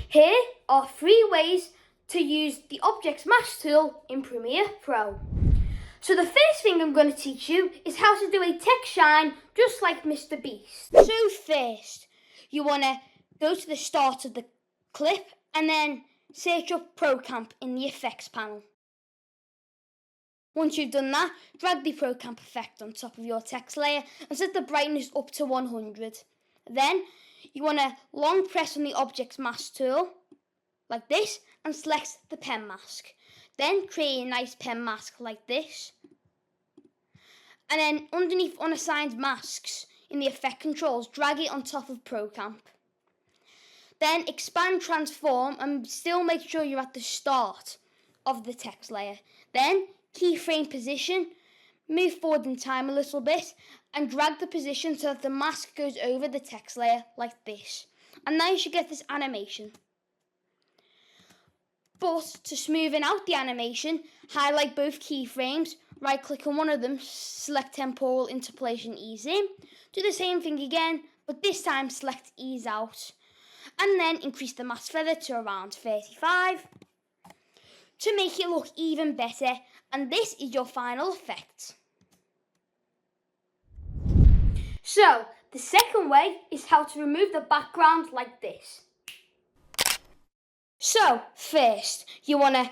Here are 3 ways to use the Objects Mask tool in Premiere Pro. So the first thing I'm going to teach you is how to do a text shine just like Mr. Beast. So first, you want to go to the start of the clip and then search up ProCamp in the effects panel. Once you've done that, drag the ProCamp effect on top of your text layer and set the brightness up to 100. Then you want to long press on the Objects Mask tool like this and select the pen mask. Then create a nice pen mask like this. And then underneath unassigned masks in the effect controls, drag it on top of ProCamp. Then expand transform and still make sure you're at the start of the text layer. Then keyframe position, move forward in time a little bit and drag the position so that the mask goes over the text layer like this. And now you should get this animation. But to smoothen out the animation, highlight both keyframes, right click on one of them, select temporal interpolation ease in. Do the same thing again, but this time select ease out. And then increase the mask feather to around 35 to make it look even better. And this is your final effect. So, the second way is how to remove the background like this. So, first, you want to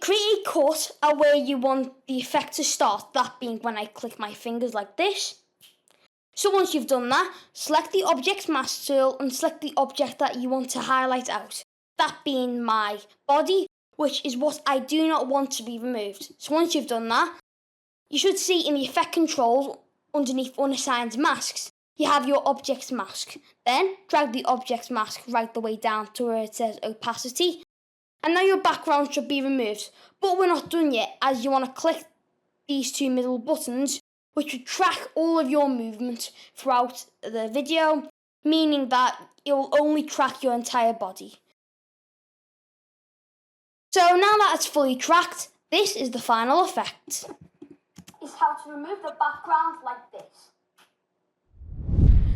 create a cut at where you want the effect to start, that being when I click my fingers like this. So once you've done that, select the Objects Mask tool and select the object that you want to highlight out, that being my body, which is what I do not want to be removed. So once you've done that, you should see in the effect controls underneath unassigned masks, you have your Objects Mask. Then drag the Objects Mask right the way down to where it says opacity. And now your background should be removed. But we're not done yet, as you want to click these 2 middle buttons, which will track all of your movement throughout the video, meaning that it will only track your entire body. So now that it's fully tracked, this is the final effect. Is how to remove the background like this.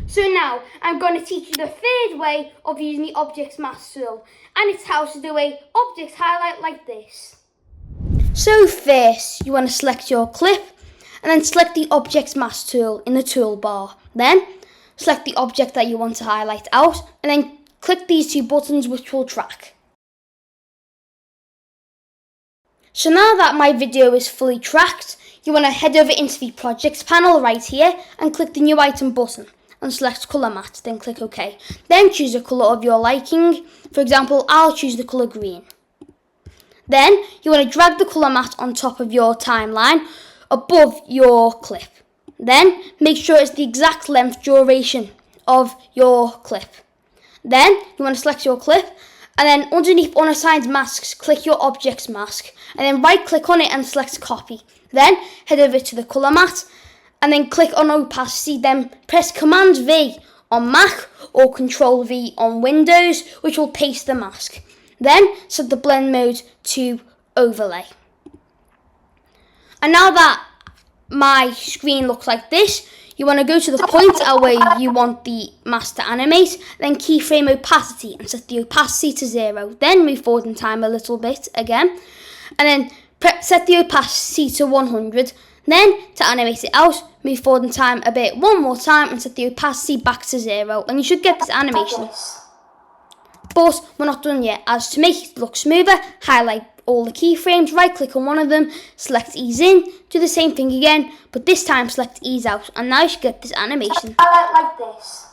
So now I'm going to teach you the third way of using the Objects Mask tool, and it's how to do a object highlight like this. So first you want to select your clip and then select the Objects Mask tool in the toolbar. Then select the object that you want to highlight out and then click these 2 buttons which will track. So now that my video is fully tracked, you want to head over into the projects panel right here and click the new item button and select colour matte, then click OK. Then choose a colour of your liking. For example, I'll choose the colour green. Then you want to drag the colour matte on top of your timeline above your clip. Then make sure it's the exact length duration of your clip. Then you want to select your clip and then underneath unassigned masks, click your Objects Mask and then right click on it and select copy. Then head over to the colour matte and then click on opacity, then press Command V on Mac or Control V on Windows, which will paste the mask. Then set the blend mode to overlay. And now that my screen looks like this, you want to go to the point at where you want the mask to animate, then keyframe opacity and set the opacity to 0. Then move forward in time a little bit again, and then set the opacity to 100. Then to animate it out, move forward in time a bit one more time and set the opacity back to 0, and you should get this animation. But we're not done yet, as to make it look smoother, highlight all the keyframes, right click on one of them, select ease in, do the same thing again, but this time select ease out, and now you should get this animation. Highlight like this.